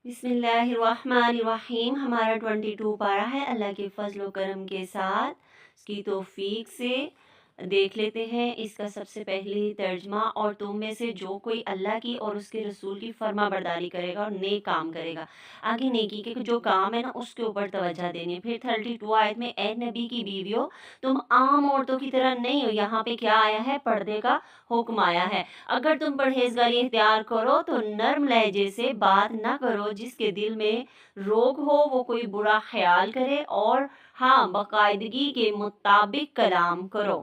بسم اللہ الرحمن الرحیم۔ ہمارا 22 پارہ ہے، اللہ کے فضل و کرم کے ساتھ اس کی توفیق سے دیکھ لیتے ہیں اس کا سب سے پہلی ترجمہ۔ اور تم میں سے جو کوئی اللہ کی اور اس کے رسول کی فرما برداری کرے گا اور نیک کام کرے گا، آگے نیکی کے جو کام ہے نا اس کے اوپر توجہ دینی ہے۔ پھر 32 آیت میں اے نبی کی بیویوں، تم عام عورتوں کی طرح نہیں ہو۔ یہاں پہ کیا آیا ہے؟ پردے کا حکم آیا ہے۔ اگر تم پرہیزگاری اختیار کرو تو نرم لہجے سے بات نہ کرو جس کے دل میں روگ ہو، وہ کوئی برا خیال کرے، اور ہاں، باقاعدگی کے مطابق کلام کرو۔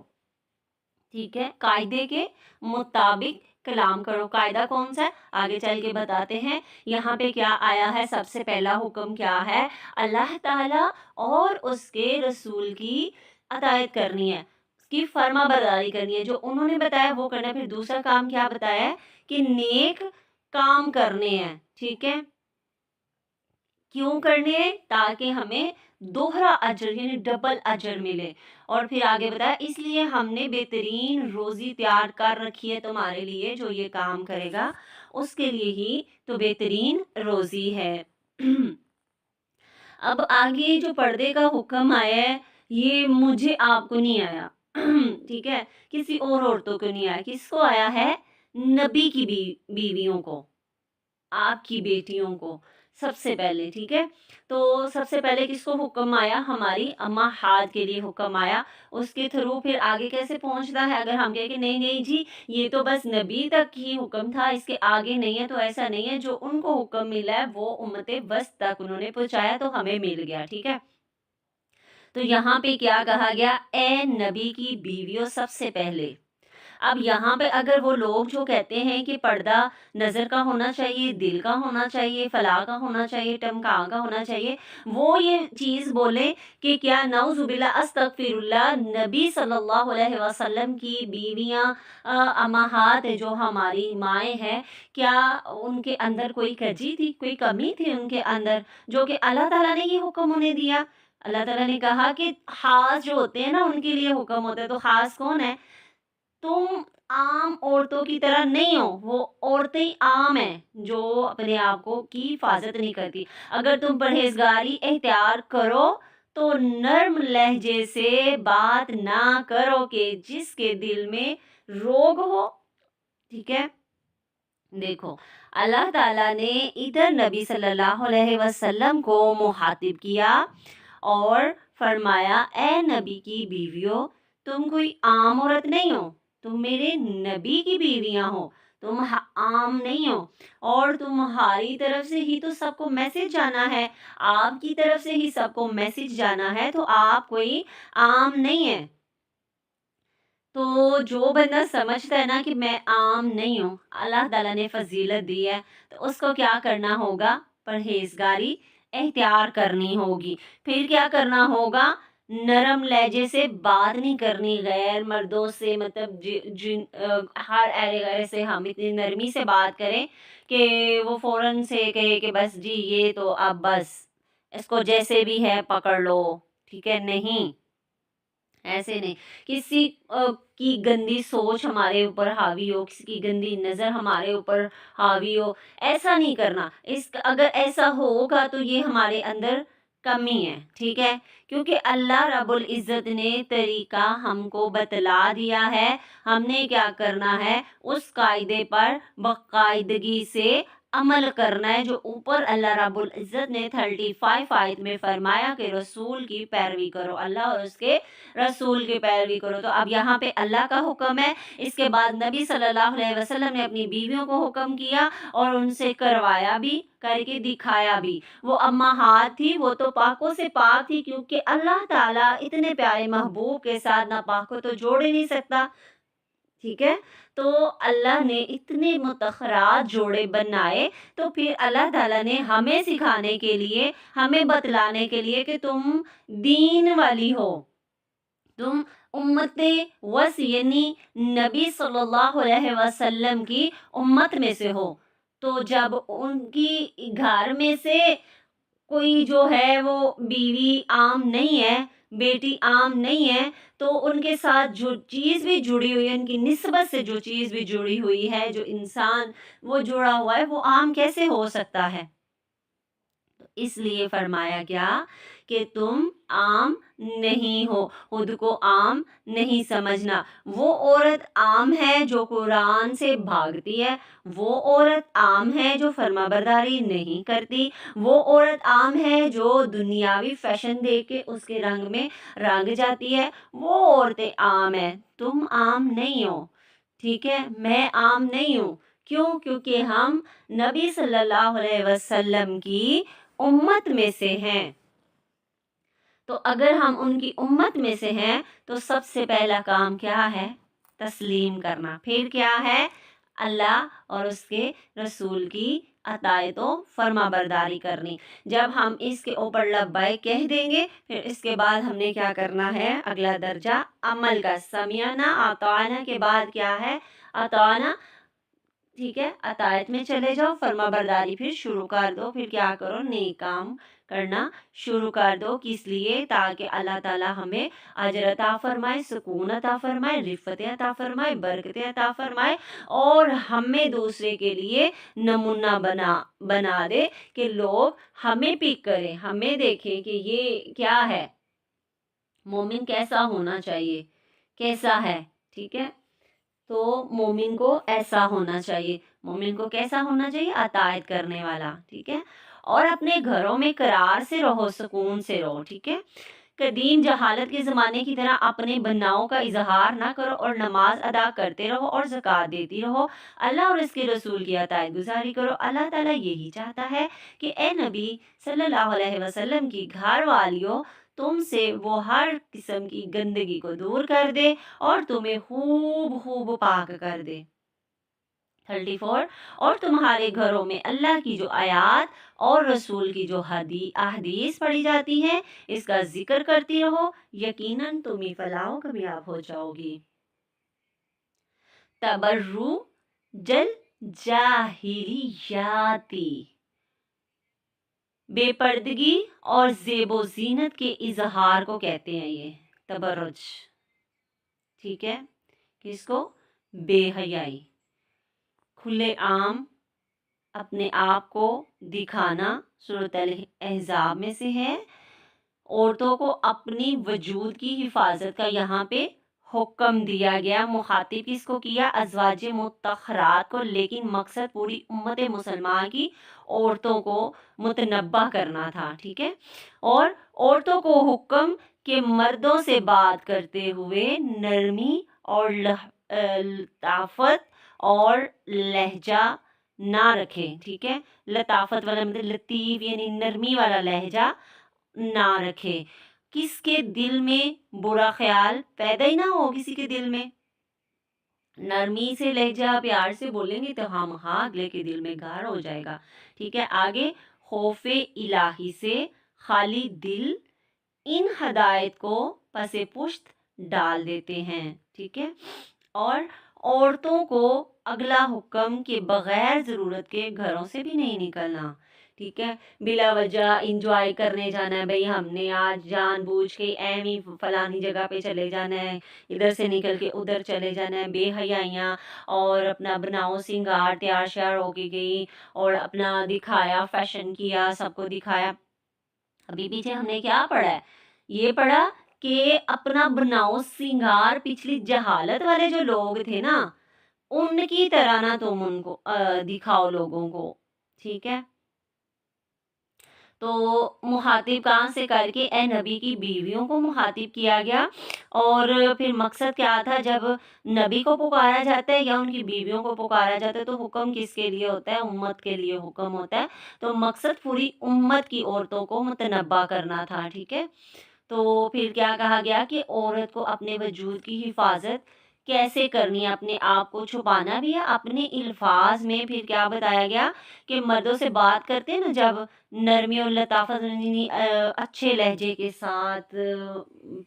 ٹھیک ہے، قاعدے کے مطابق کلام کرو۔ قاعدہ کون سا ہے آگے چل کے بتاتے ہیں۔ یہاں پہ کیا آیا ہے؟ سب سے پہلا حکم کیا ہے؟ اللہ تعالیٰ اور اس کے رسول کی اطاعت کرنی ہے، اس کی فرما برداری کرنی ہے، جو انہوں نے بتایا وہ کرنا ہے۔ پھر دوسرا کام کیا بتایا ہے؟ کہ نیک کام کرنے ہیں۔ ٹھیک ہے، کیوں کرنے ہیں؟ تاکہ ہمیں دوہرا اجر یعنی ڈبل اجر ملے۔ اور پھر آگے بتایا اس لیے ہم نے بہترین روزی تیار کر رکھی ہے تمہارے لیے، جو یہ کام کرے گا اس کے لیے ہی تو بہترین روزی ہے۔ اب آگے جو پردے کا حکم آیا ہے یہ مجھے آپ کو نہیں آیا، ٹھیک ہے، کسی اور عورتوں کو نہیں آیا۔ کس کو آیا ہے؟ نبی کی بیویوں کو، آپ کی بیٹیوں کو سب سے پہلے۔ ٹھیک ہے، تو سب سے پہلے کس کو حکم آیا؟ ہماری امہات کے لیے حکم آیا۔ اس کے تھرو پھر آگے کیسے پہنچتا ہے؟ اگر ہم کہیں کہ نہیں نہیں جی یہ تو بس نبی تک ہی حکم تھا، اس کے آگے نہیں ہے، تو ایسا نہیں ہے۔ جو ان کو حکم ملا ہے وہ امت وسط تک انہوں نے پہنچایا تو ہمیں مل گیا۔ ٹھیک ہے، تو یہاں پہ کیا کہا گیا؟ اے نبی کی بیویوں سب سے پہلے۔ اب یہاں پہ اگر وہ لوگ جو کہتے ہیں کہ پردہ نظر کا ہونا چاہیے، دل کا ہونا چاہیے، فلاں کا ہونا چاہیے، ٹمکاں کا ہونا چاہیے، وہ یہ چیز بولے کہ کیا نعوذ باللہ استغفر اللہ، نبی صلی اللہ علیہ وسلم کی بیویاں امہات جو ہماری مائیں ہیں، کیا ان کے اندر کوئی کجی تھی، کوئی کمی تھی ان کے اندر، جو کہ اللہ تعالیٰ نے یہ حکم انہیں دیا؟ اللہ تعالیٰ نے کہا کہ خاص جو ہوتے ہیں نا ان کے لیے حکم ہوتا ہے، تو خاص کون ہے؟ تم عام عورتوں کی طرح نہیں ہو، وہ عورتیں عام ہیں جو اپنے آپ کو کی حفاظت نہیں کرتی۔ اگر تم پرہیزگاری اختیار کرو تو نرم لہجے سے بات نہ کرو کہ جس کے دل میں روگ ہو۔ ٹھیک ہے، دیکھو اللہ تعالیٰ نے ادھر نبی صلی اللہ علیہ وسلم کو مخاطب کیا اور فرمایا اے نبی کی بیویوں، تم کوئی عام عورت نہیں ہو، تم میرے نبی کی بیویاں ہو، تم عام نہیں ہو، اور تمہاری طرف سے ہی تو سب کو میسج جانا ہے، آپ کی طرف سے ہی سب کو میسج جانا ہے، تو آپ کوئی عام نہیں ہے۔ تو جو بندہ سمجھتا ہے نا کہ میں عام نہیں ہوں، اللہ تعالیٰ نے فضیلت دی ہے، تو اس کو کیا کرنا ہوگا؟ پرہیزگاری اختیار کرنی ہوگی۔ پھر کیا کرنا ہوگا؟ نرم لہجے سے بات نہیں کرنی، غیر مردوں سے، مطلب ہر ایرے غیرے سے ہم اتنی نرمی سے بات کریں کہ وہ فوراً سے کہے کہ بس جی یہ تو اب بس اس کو جیسے بھی ہے پکڑ لو۔ ٹھیک ہے، نہیں، ایسے نہیں۔ کسی کی گندی سوچ ہمارے اوپر حاوی ہو، کسی کی گندی نظر ہمارے اوپر حاوی ہو، ایسا نہیں کرنا۔ اگر ایسا ہوگا تو یہ ہمارے اندر کمی ہے۔ ٹھیک ہے، کیونکہ اللہ رب العزت نے طریقہ ہم کو بتلا دیا ہے، ہم نے کیا کرنا ہے؟ اس قاعدے پر باقاعدگی سے عمل کرنا ہے جو اوپر اللہ رب العزت نے 35 آیت میں فرمایا کہ رسول کی پیروی کرو، اللہ اور اس کے رسول کی پیروی کرو۔ تو اب یہاں پہ اللہ کا حکم ہے، اس کے بعد نبی صلی اللہ علیہ وسلم نے اپنی بیویوں کو حکم کیا اور ان سے کروایا بھی، کر کے دکھایا بھی۔ وہ امہات تھی، وہ تو پاکوں سے پاک تھی، کیونکہ اللہ تعالیٰ اتنے پیارے محبوب کے ساتھ ناپاک کو تو جوڑ ہی نہیں سکتا۔ ٹھیک ہے، تو اللہ نے اتنے متخرات جوڑے بنائے، تو پھر اللہ تعالیٰ نے ہمیں سکھانے کے لیے، ہمیں بتلانے کے لیے کہ تم دین والی ہو، تم امت وس یعنی نبی صلی اللہ علیہ وسلم کی امت میں سے ہو۔ تو جب ان کی گھر میں سے کوئی جو ہے وہ بیوی عام نہیں ہے، بیٹی عام نہیں ہے، تو ان کے ساتھ جو چیز بھی جڑی ہوئی ہے، ان کی نسبت سے جو چیز بھی جڑی ہوئی ہے، جو انسان وہ جڑا ہوا ہے، وہ عام کیسے ہو سکتا ہے؟ اس لیے فرمایا کیا کہ تم عام نہیں ہو، خود کو عام نہیں سمجھنا۔ وہ عورت عام ہے جو قرآن سے بھاگتی ہے، وہ عورت عام ہے جو فرما برداری نہیں کرتی، وہ عورت عام ہے جو دنیاوی فیشن دیکھ کے اس کے رنگ میں رنگ جاتی ہے، وہ عورتیں عام ہیں، تم عام نہیں ہو، ٹھیک ہے؟ میں عام نہیں ہوں۔ کیوں؟ کیونکہ ہم نبی صلی اللہ علیہ وسلم کی امت میں سے ہیں۔ تو اگر ہم ان کی امت میں سے ہیں تو سب سے پہلا کام کیا ہے؟ تسلیم کرنا۔ پھر کیا ہے؟ اللہ اور اس کے رسول کی اطاعت و فرما برداری کرنی۔ جب ہم اس کے اوپر لبیک کہہ دیں گے، پھر اس کے بعد ہم نے کیا کرنا ہے؟ اگلا درجہ عمل کا۔ سمیعنا اطعنا کے بعد کیا ہے؟ اطعنا، ٹھیک ہے؟ اطاعت میں چلے جاؤ، فرما برداری پھر شروع کر دو، پھر کیا کرو؟ نیک کام کرنا شروع کر دو۔ کس لیے؟ تاکہ اللہ تعالی ہمیں اجر عطا فرمائے، سکون عطا فرمائے، رفت عطا فرمائے، برکت عطا فرمائے، اور ہمیں دوسرے کے لیے نمونہ بنا دے کہ لوگ ہمیں پک کریں، ہمیں دیکھیں کہ یہ کیا ہے، مومن کیسا ہونا چاہیے، کیسا ہے، ٹھیک ہے؟ تو مومن کو ایسا ہونا چاہیے، مومن کو کیسا ہونا چاہیے؟ اطاعت کرنے والا، ٹھیک ہے؟ اور اپنے گھروں میں قرار سے رہو، سکون سے رہو، ٹھیک ہے؟ قدیم جہالت کے زمانے کی طرح اپنے بناؤں کا اظہار نہ کرو، اور نماز ادا کرتے رہو اور زکوٰۃ دیتی رہو، اللہ اور اس کے رسول کی اطاعت گزاری کرو۔ اللہ تعالیٰ یہی چاہتا ہے کہ اے نبی صلی اللہ علیہ وسلم کی گھر والیوں، تم سے وہ ہر قسم کی گندگی کو دور کر دے اور تمہیں خوب پاک کر دے۔ 34، اور تمہارے گھروں میں اللہ کی جو آیات اور رسول کی جو احادیث پڑھی جاتی ہیں، اس کا ذکر کرتی رہو، یقیناً تم ہی فلاح و کامیاب ہو جاؤ گی۔ تبرج الجاہلیاتی، بے پردگی اور زیب و زینت کے اظہار کو کہتے ہیں یہ تبرج، ٹھیک ہے؟ کس کو؟ بے حیائی، کھلے عام اپنے آپ کو دکھانا، سورۃ الاحزاب میں سے ہے۔ عورتوں کو اپنی وجود کی حفاظت کا یہاں پہ حکم دیا گیا۔ مخاطب کس کو کیا؟ ازواج مطہرات کو، لیکن مقصد پوری امت مسلمان کی عورتوں کو متنبہ کرنا تھا، ٹھیک ہے؟ اور عورتوں کو حکم کہ مردوں سے بات کرتے ہوئے نرمی اور لطافت اور لہجہ نہ رکھے، ٹھیک ہے؟ لطافت والا مطلب لطیف، یعنی نرمی والا لہجہ نہ رکھے۔ کس کے دل میں برا خیال پیدا ہی نہ ہو، کسی کے دل میں نرمی سے لہجہ پیار سے بولیں گے تو ہم اگلے کے دل میں گھر ہو جائے گا، ٹھیک ہے؟ آگے خوف الہی سے خالی دل ان ہدایت کو پس پشت ڈال دیتے ہیں، ٹھیک ہے؟ اور عورتوں کو اگلا حکم کہ بغیر ضرورت کے گھروں سے بھی نہیں نکلنا، ٹھیک ہے؟ بلا وجہ انجوائے کرنے جانا ہے، بھئی ہم نے آج جان بوجھ کے ایمی فلانی جگہ پہ چلے جانا ہے، ادھر سے نکل کے ادھر چلے جانا ہے، بے حیائیاں، اور اپنا بناؤ سنگار تیار شیار ہو کے گئی اور اپنا دکھایا، فیشن کیا، سب کو دکھایا۔ ابھی پیچھے ہم نے کیا پڑھا ہے؟ یہ پڑھا کہ اپنا بناؤ سنگار پچھلی جہالت والے جو لوگ تھے نا، ان کی طرح نہ تم ان کو دکھاؤ لوگوں کو، ٹھیک ہے؟ تو مخاطب کہاں سے کر کے اے نبی کی بیویوں کو مخاطب کیا گیا، اور پھر مقصد کیا تھا؟ جب نبی کو پکارا جاتا ہے یا ان کی بیویوں کو پکارا جاتا ہے تو حکم کس کے لیے ہوتا ہے؟ امت کے لیے حکم ہوتا ہے، تو مقصد پوری امت کی عورتوں کو متنبہ کرنا تھا، ٹھیک ہے؟ تو پھر کیا کہا گیا کہ عورت کو اپنے وجود کی حفاظت کیسے کرنی ہے، اپنے آپ کو چھپانا بھی ہے اپنے الفاظ میں۔ پھر کیا بتایا گیا کہ مردوں سے بات کرتے ہیں نا جب، نرمی اور لطافت، اچھے لہجے کے ساتھ،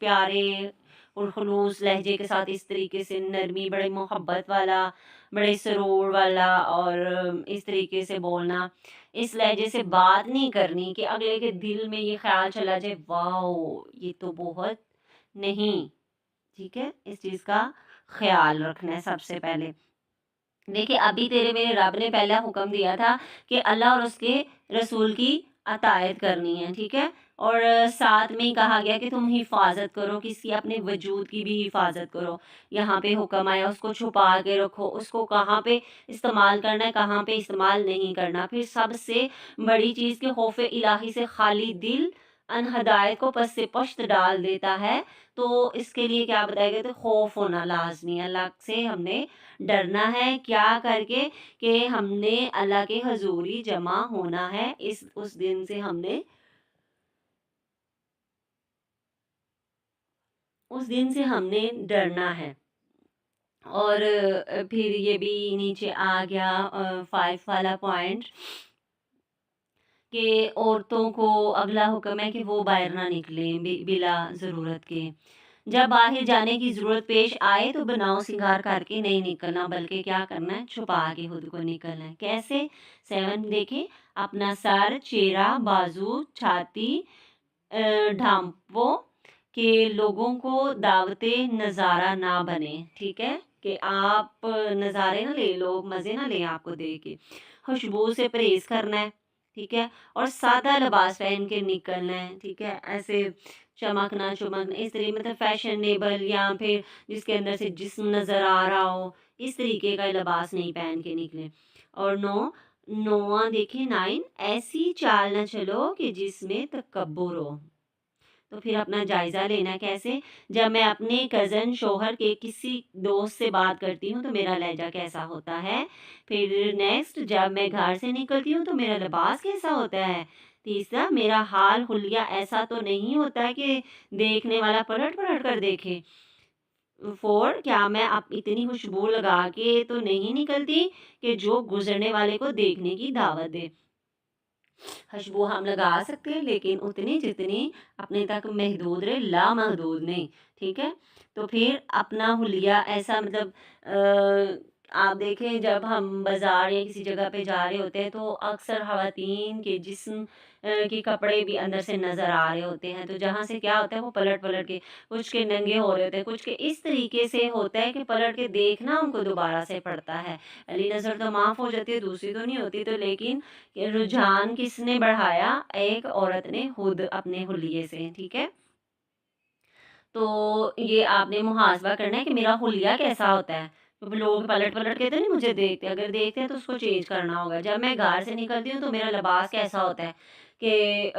پیارے اور خلوص لہجے کے ساتھ، اس طریقے سے نرمی، بڑے محبت والا، بڑے سرور والا، اور اس طریقے سے بولنا، اس لہجے سے بات نہیں کرنی کہ اگلے کے دل میں یہ خیال چلا جائے واو یہ تو بہت نہیں، ٹھیک ہے؟ اس چیز کا خیال رکھنا ہے سب سے پہلے۔ دیکھیں ابھی تیرے میرے رب نے پہلا حکم دیا تھا کہ اللہ اور اس کے رسول کی عطایت کرنی ہے، ٹھیک ہے. اور ساتھ میں کہا گیا کہ تم حفاظت کرو، کس کی؟ اپنے وجود کی بھی حفاظت کرو. یہاں پہ حکم آیا اس کو چھپا کے رکھو، اس کو کہاں پہ استعمال کرنا ہے، کہاں پہ استعمال نہیں کرنا. پھر سب سے بڑی چیز کہ خوف الہی سے خالی دل ان ہدایت کو پس سے پشت ڈال دیتا ہے. تو اس کے لیے کیا بتایا گیا؟ تو خوف ہونا لازمی ہے، اللہ سے ہم نے ڈرنا ہے. کیا کر کے؟ کہ ہم نے اللہ کے حضوری جمع ہونا ہے. اس دن سے ہم نے ڈرنا ہے. اور پھر یہ بھی نیچے آ گیا 5 والا پوائنٹ کہ عورتوں کو اگلا حکم ہے کہ وہ باہر نہ نکلیں بلا ضرورت کے. جب باہر جانے کی ضرورت پیش آئے تو بناؤ سنگار کر کے نہیں نکلنا، بلکہ کیا کرنا ہے؟ چھپا کے خود کو نکلنا ہے. کیسے؟ 7 دیکھیں، اپنا سر، چہرہ، بازو، چھاتی ڈھانپو کہ لوگوں کو دعوت نظارہ نہ بنے. ٹھیک ہے، کہ آپ نظارے نہ لے، لوگ مزے نہ لیں آپ کو دیکھ کے. خوشبو سے پرہیز کرنا ہے، ٹھیک ہے. اور سادہ لباس پہن کے نکلنا ہے، ٹھیک ہے. ایسے چمکنا اس طریقے مطلب فیشنیبل یا پھر جس کے اندر سے جسم نظر آ رہا ہو، اس طریقے کا لباس نہیں پہن کے نکلے. اور نواں دیکھیں 9، ایسی چال نہ چلو کہ جس میں تکبر ہو. تو پھر اپنا جائزہ لینا ہے. کیسے؟ جب میں اپنے کزن شوہر کے کسی دوست سے بات کرتی ہوں تو میرا لہجہ کیسا ہوتا ہے. پھر نیکسٹ، جب میں گھر سے نکلتی ہوں تو میرا لباس کیسا ہوتا ہے. تیسرا، میرا حال حلیہ ایسا تو نہیں ہوتا ہے کہ دیکھنے والا پلٹ پلٹ کر دیکھے. 4، کیا میں اب اتنی خوشبو لگا کے تو نہیں نکلتی کہ جو گزرنے والے کو دیکھنے کی دعوت دے. خوشبو ہم لگا سکتے ہیں لیکن اتنی جتنی اپنے تک محدود رہے، لا محدود نہیں. ٹھیک ہے. تو پھر اپنا حلیہ ایسا مطلب آپ دیکھیں جب ہم بازار یا کسی جگہ پہ جا رہے ہوتے ہیں تو اکثر خواتین کے جسم کے کپڑے بھی اندر سے نظر آ رہے ہوتے ہیں. تو جہاں سے کیا ہوتا ہے وہ پلٹ پلٹ کے، کچھ کے ننگے ہو رہے ہوتے ہیں، کچھ کے اس طریقے سے ہوتا ہے کہ پلٹ کے دیکھنا ان کو دوبارہ سے پڑتا ہے. علی نظر تو معاف ہو جاتی ہے، دوسری تو نہیں ہوتی. تو لیکن رجحان کس نے بڑھایا؟ ایک عورت نے خود اپنے حلیے سے. ٹھیک ہے. تو یہ آپ نے محاسبہ کرنا ہے کہ میرا حلیہ کیسا ہوتا ہے. لوگ پلٹ پلٹ کے تو نہیں مجھے دیکھتے، اگر دیکھتے ہیں تو اس کو چینج کرنا ہوگا. جب میں گھر سے نکلتی ہوں تو میرا لباس کیسا ہوتا ہے کہ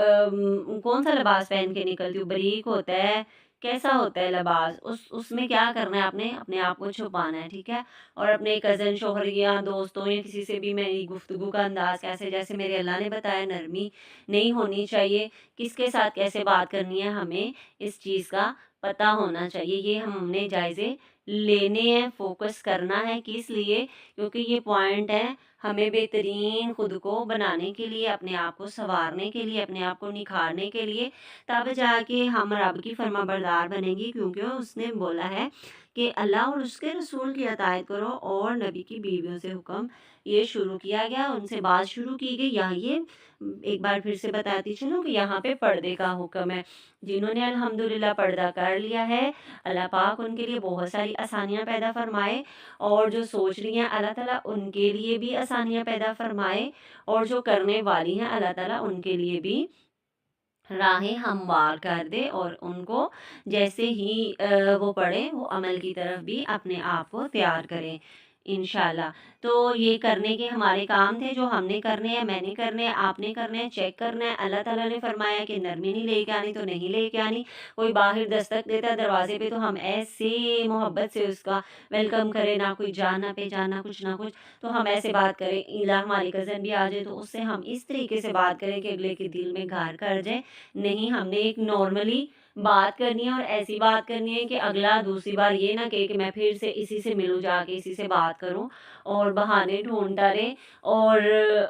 کون سا لباس پہن کے نکلتی ہوں؟ باریک ہوتا ہے، کیسا ہوتا ہے لباس؟ اس میں کیا کرنا ہے؟ آپ نے اپنے آپ کو چھپانا ہے. ٹھیک ہے. اور اپنے کزن شوہر یا دوستوں یا کسی سے بھی میری گفتگو کا انداز کیسے، جیسے میرے اللہ نے بتایا نرمی نہیں ہونی چاہیے. کس کے ساتھ کیسے بات کرنی ہے، ہمیں اس چیز کا پتہ ہونا چاہیے. یہ ہم نے جائزے لینے ہیں. فوکس کرنا ہے کس لیے؟ کیونکہ یہ پوائنٹ ہے ہمیں بہترین خود کو بنانے کے لیے، اپنے آپ کو سنوارنے کے لیے، اپنے آپ کو نکھارنے کے لیے. تب جا کے ہم رب کی فرما بردار بنیں گی، کیونکہ اس نے بولا ہے کہ اللہ اور اس کے رسول کی اطاعت کرو. اور نبی کی بیویوں سے حکم یہ شروع کیا گیا، ان سے بات شروع کی گئی. یہاں یہ ایک بار پھر سے بتاتی چلوں کہ یہاں پہ پردے کا حکم ہے. جنہوں نے الحمدللہ پردہ کر لیا ہے، اللہ پاک ان کے لیے بہت ساری آسانیاں پیدا فرمائے. اور جو سوچ رہی ہیں اللہ تعالیٰ ان کے لیے بھی آسانیاں پیدا فرمائے. اور جو کرنے والی ہیں اللہ تعالیٰ ان کے لیے بھی راہیں ہموار کر دے، اور ان کو جیسے ہی وہ پڑھیں وہ عمل کی طرف بھی اپنے آپ کو تیار کریں انشاءاللہ. تو یہ کرنے کے ہمارے کام تھے جو ہم نے کرنے ہیں، میں نے کرنے ہیں، آپ نے کرنے ہیں. چیک کرنا ہے. اللہ تعالیٰ نے فرمایا کہ نرمی نہیں لے کے آنی تو نہیں لے کے آنی. کوئی باہر دستک دیتا ہے دروازے پہ تو ہم ایسے محبت سے اس کا ویلکم کریں، نہ کوئی جان نہ پہچان نہ کچھ نہ کچھ. تو ہم ایسے بات کریں. الہ ہماری کزن بھی آ جائے تو اس سے ہم اس طریقے سے بات کریں کہ اگلے کے دل میں گھر کر جائے. نہیں، ہم نے ایک نارملی بات کرنی ہے، اور ایسی بات کرنی ہے کہ اگلا دوسری بار یہ نہ کہے کہ میں پھر سے اسی سے ملوں، جا کے اسی سے بات کروں اور بہانے ڈھونڈتا رہے. اور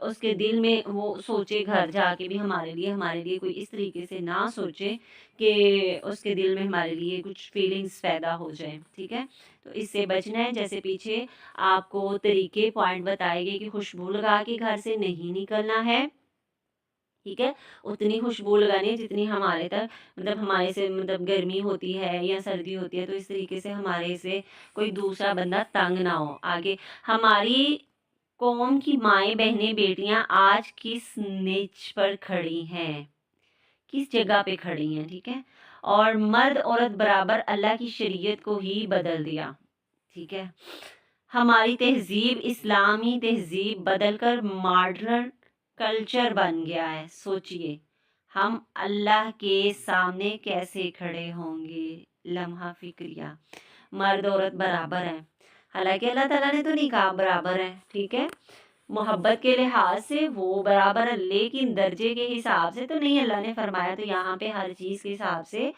اس کے دل میں وہ سوچے گھر جا کے بھی ہمارے لیے کوئی اس طریقے سے نہ سوچے کہ اس کے دل میں ہمارے لیے کچھ فیلنگز پیدا ہو جائیں. ٹھیک ہے. تو اس سے بچنا ہے. جیسے پیچھے آپ کو طریقے پوائنٹ بتائے گئے کہ خوشبو لگا کے گھر سے نہیں نکلنا ہے. ٹھیک ہے. اتنی خوشبو لگانی ہے جتنی ہمارے تک مطلب ہمارے سے مطلب گرمی ہوتی ہے یا سردی ہوتی ہے، تو اس طریقے سے ہمارے سے کوئی دوسرا بندہ تنگ نہ ہو. آگے ہماری قوم کی مائیں بہنیں بیٹیاں آج کس نیچ پر کھڑی ہیں، کس جگہ پہ کھڑی ہیں، ٹھیک ہے، اور مرد عورت برابر اللہ کی شریعت کو ہی بدل دیا، ٹھیک ہے، ہماری تہذیب اسلامی تہذیب بدل کر ماڈرن کلچر بن گیا ہے۔ سوچئے ہم اللہ کے سامنے کیسے کھڑے ہوں گے؟ لمحہ فکریہ، مرد عورت برابر ہیں، حالانکہ اللہ تعالیٰ نے تو نہیں کہا برابر ہیں، ٹھیک ہے، محبت کے لحاظ سے وہ برابر ہے، لیکن درجے کے حساب سے تو نہیں اللہ نے فرمایا، تو یہاں پہ ہر چیز کے حساب سے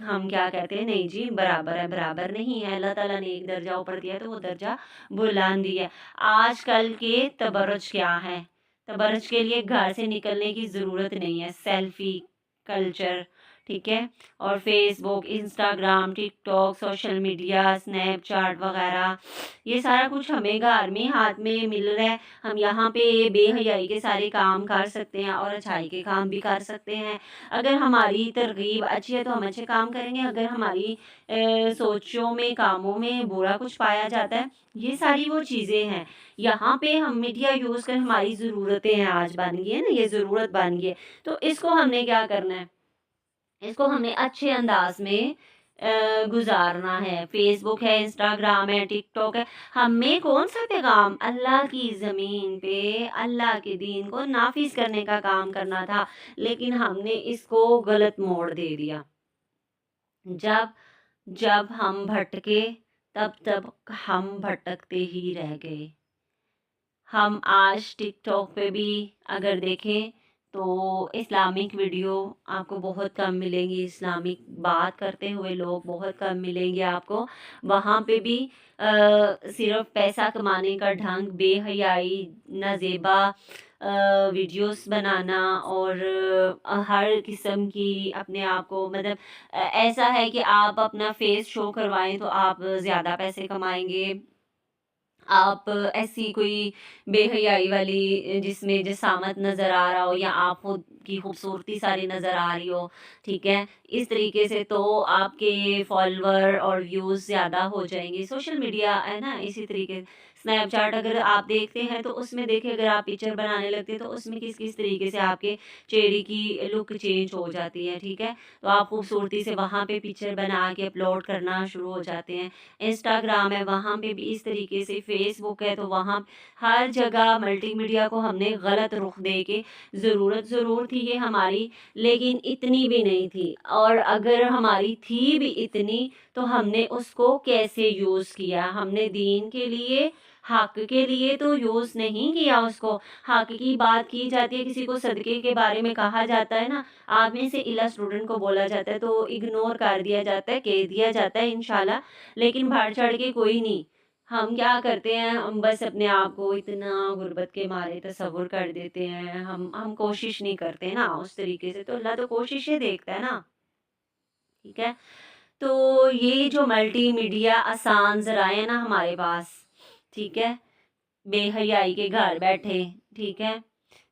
ہم کیا کہتے ہیں، نہیں جی برابر ہے، برابر نہیں ہے، اللہ تعالیٰ نے ایک درجہ اوپر دیا ہے تو وہ درجہ بلند دیا ہے۔ آج کل کے تبرج کیا ہے؟ تبرج کے لیے گھر سے نکلنے کی ضرورت نہیں ہے، سیلفی کلچر، ٹھیک ہے، اور facebook, Instagram, TikTok, social media, Snapchat وغیرہ، یہ سارا کچھ ہمیں گھر میں ہاتھ میں مل رہا ہے، ہم یہاں پہ بے حیائی کے سارے کام کر سکتے ہیں اور اچھائی کے کام بھی کر سکتے ہیں۔ اگر ہماری ترغیب اچھی ہے تو ہم اچھے کام کریں گے، اگر ہماری سوچوں میں کاموں میں برا کچھ پایا جاتا ہے، یہ ساری وہ چیزیں ہیں۔ یہاں پہ ہم میڈیا یوز کر، ہماری ضرورتیں ہیں، آج بن گئی ہے نا، یہ ضرورت بن گئی ہے، تو اس کو ہم نے کیا کرنا ہے، اس کو ہم نے اچھے انداز میں گزارنا ہے۔ فیس بک ہے، انسٹاگرام ہے، ٹک ٹاک ہے، ہمیں کون سا پیغام اللہ کی زمین پہ اللہ کے دین کو نافذ کرنے کا کام کرنا تھا، لیکن ہم نے اس کو غلط موڑ دے دیا۔ جب جب ہم بھٹکے تب ہم بھٹکتے ہی رہ گئے۔ ہم آج ٹک ٹاک پہ بھی اگر دیکھیں تو اسلامک ویڈیو آپ کو بہت کم ملیں گی، اسلامک بات کرتے ہوئے لوگ بہت کم ملیں گے آپ کو، وہاں پہ بھی صرف پیسہ کمانے کا ڈھنگ، بے حیائی، نازیبا ویڈیوز بنانا، اور ہر قسم کی اپنے آپ کو مطلب ایسا ہے کہ آپ اپنا فیس شو کروائیں تو آپ زیادہ پیسے کمائیں گے، آپ ایسی کوئی بے حیائی والی جس میں جسامت نظر آ رہا ہو، یا آپ خود کی خوبصورتی ساری نظر آ رہی ہو، ٹھیک ہے، اس طریقے سے تو آپ کے فالوور اور ویوز زیادہ ہو جائیں گے۔ سوشل میڈیا ہے نا، اسی طریقے اسنیپ چیٹ اگر آپ دیکھتے ہیں تو اس میں دیکھیں، اگر آپ پکچر بنانے لگتے ہیں تو اس میں کس کس طریقے سے آپ کے چہرے کی لک چینج ہو جاتی ہے، ٹھیک ہے، تو آپ خوبصورتی سے وہاں پہ پکچر بنا کے اپلوڈ کرنا شروع ہو جاتے ہیں۔ انسٹاگرام ہے، وہاں پہ بھی اس طریقے سے، فیس بک ہے تو وہاں ہر جگہ ملٹی میڈیا کو ہم نے غلط رخ دے کے، ضرورت ضرور تھی یہ ہماری، لیکن اتنی بھی نہیں تھی، اور اگر ہماری تھی بھی اتنی تو ہم نے اس کو کیسے یوز کیا، ہم نے دین کے لیے، حق کے لیے تو یوز نہیں کیا اس کو۔ حق کی بات کی جاتی ہے، کسی کو صدقے کے بارے میں کہا جاتا ہے نا، آپ میں سے الا اسٹوڈنٹ کو بولا جاتا ہے تو اگنور کر دیا جاتا ہے، کہہ دیا جاتا ہے انشاءاللہ، لیکن بڑھ چڑھ کے کوئی نہیں۔ ہم کیا کرتے ہیں، ہم بس اپنے آپ کو اتنا غربت کے مارے تصور کر دیتے ہیں، ہم کوشش نہیں کرتے نا اس طریقے سے، تو اللہ تو کوششیں دیکھتا ہے نا، ٹھیک ہے، تو یہ جو ملٹی میڈیا آسان ذرائع ہے نا ہمارے پاس، ٹھیک ہے، بے حیائی کے گھر بیٹھے، ٹھیک ہے،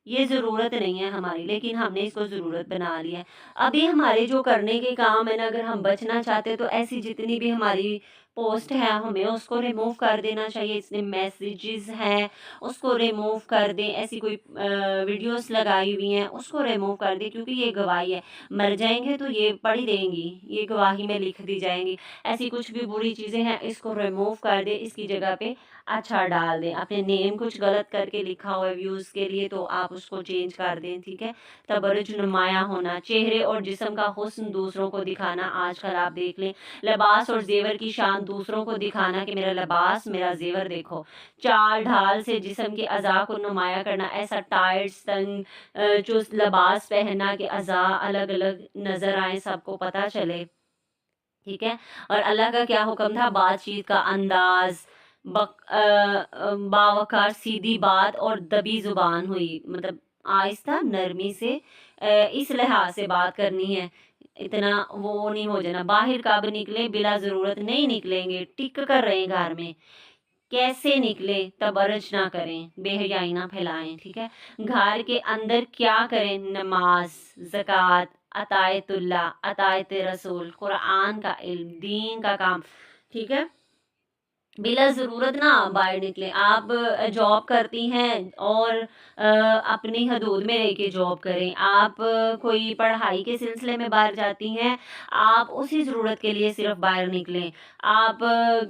یہ ضرورت نہیں ہے ہماری، لیکن ہم نے اس کو ضرورت بنا لیا ہے۔ ابھی ہمارے جو کرنے کے کام ہے نا، اگر ہم بچنا چاہتے ہیں تو ایسی جتنی بھی ہماری پوسٹ ہے ہمیں اس کو ریموو کر دینا چاہیے، اس میں میسیجز ہیں اس کو ریموو کر دیں، ایسی کوئی ویڈیوز لگائی ہوئی ہیں اس کو ریموو کر دیں، کیونکہ یہ گواہی ہے، مر جائیں گے تو یہ پڑھی دیں گی، یہ گواہی میں لکھ دی جائیں گی، ایسی کچھ بھی بری چیزیں ہیں اس کو ریموو کر دیں، اس کی جگہ پہ اچھا ڈال دیں، اپنے نیم کچھ غلط کر کے لکھا ہوا ہے ویوز کے لیے تو آپ اس کو چینج کر دیں، ٹھیک ہے، تبرج نمایاں ہونا، چہرے اور جسم کا حسن دوسروں کو دکھانا، آج کل آپ دیکھ لیں لباس اور زیور کی شان دوسروں کو دکھانا کہ میرا لباس، میرا زیور دیکھو، چال ڈھال سے جسم کے اعضاء کو نمایاں کرنا، ایسا ٹائٹ تنگ چست لباس پہننا کہ اعضاء الگ الگ نظر آئیں، سب کو پتہ چلے، ٹھیک ہے، اور اللہ کا کیا حکم تھا، بات چیت کا انداز، باوقار سیدھی بات اور دبی زبان ہوئی، مطلب آہستہ نرمی سے اس لحاظ سے بات کرنی ہے، اتنا وہ نہیں ہو جانا، باہر کب نکلیں، بلا ضرورت نہیں نکلیں گے، ٹک کر رہیں گھر میں، کیسے نکلیں، تبرج نہ کریں، بے حیائی نہ پھیلائیں، ٹھیک ہے، گھر کے اندر کیا کریں، نماز، زکوٰۃ، اطاعت اللہ، اطاعت رسول، قرآن کا علم، دین کا کام، ٹھیک ہے، بلا ضرورت نہ باہر نکلیں. آپ جاب کرتی ہیں اور اپنی حدود میں رہ کے جاب کریں. آپ کوئی پڑھائی کے سلسلے میں باہر جاتی ہیں، آپ اسی ضرورت کے لیے صرف باہر نکلیں. آپ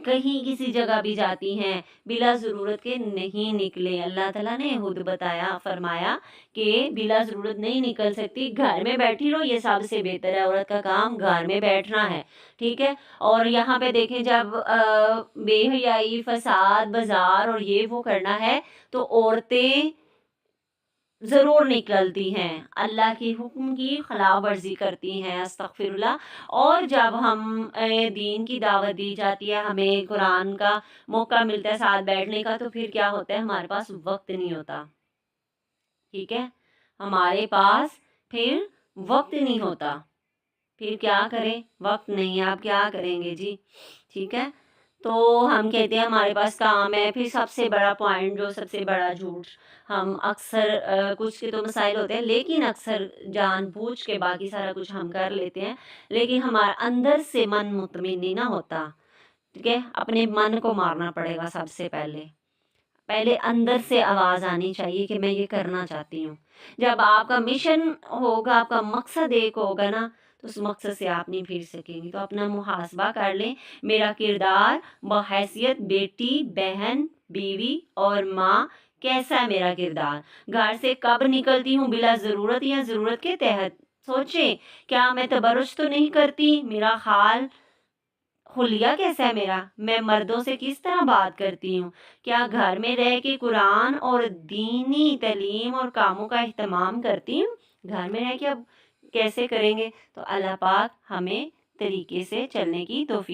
کہیں کسی جگہ بھی جاتی ہیں، بلا ضرورت کے نہیں نکلیں. اللہ تعالیٰ نے خود بتایا، فرمایا کہ بلا ضرورت نہیں نکل سکتی، گھر میں بیٹھی رہو، یہ سب سے بہتر ہے. عورت کا کام گھر میں بیٹھنا ہے، ٹھیک ہے. اور یہاں پہ دیکھیں، جب بے حیائی، فساد، بازار اور یہ وہ کرنا ہے تو عورتیں ضرور نکلتی ہیں، اللہ کی حکم کی خلاف ورزی کرتی ہیں، استغفر اللہ. اور جب ہم دین کی دعوت دی جاتی ہے، ہمیں قرآن کا موقع ملتا ہے ساتھ بیٹھنے کا، تو پھر کیا ہوتا ہے، ہمارے پاس وقت نہیں ہوتا، ٹھیک ہے. ہمارے پاس پھر وقت نہیں ہوتا. پھر کیا کریں، وقت نہیں ہے، آپ کیا کریں گے جی، ٹھیک ہے. تو ہم کہتے ہیں ہمارے پاس کام ہے. پھر سب سے بڑا پوائنٹ، جو سب سے بڑا جھوٹ، ہم اکثر کچھ کے تو مسائل ہوتے ہیں لیکن اکثر جان بوجھ کے باقی سارا کچھ ہم کر لیتے ہیں، لیکن ہمارے اندر سے من مطمئن نہیں نہ ہوتا، ٹھیک ہے. اپنے من کو مارنا پڑے گا سب سے پہلے. پہلے اندر سے آواز آنی چاہیے کہ میں یہ کرنا چاہتی ہوں. جب آپ کا مشن ہوگا، آپ کا مقصد ایک ہوگا نا، تو اس مقصد سے آپ نہیں پھر سکیں گے. تو اپنا محاسبہ کر لیں. میرا کردار بحیثیت بیٹی، بہن، بیوی اور ماں کیسا ہے میرا کردار؟ گھر سے کب نکلتی ہوں، بلا ضرورت یا ضرورت کے تحت؟ سوچیں، کیا میں تبرج تو نہیں کرتی؟ میرا خال خلیہ کیسا ہے میرا؟ میں مردوں سے کس طرح بات کرتی ہوں؟ کیا گھر میں رہ کے قرآن اور دینی تعلیم اور کاموں کا اہتمام کرتی ہوں؟ گھر میں رہ کے اب کیسے کریں گے؟ تو اللہ پاک ہمیں طریقے سے چلنے کی توفیق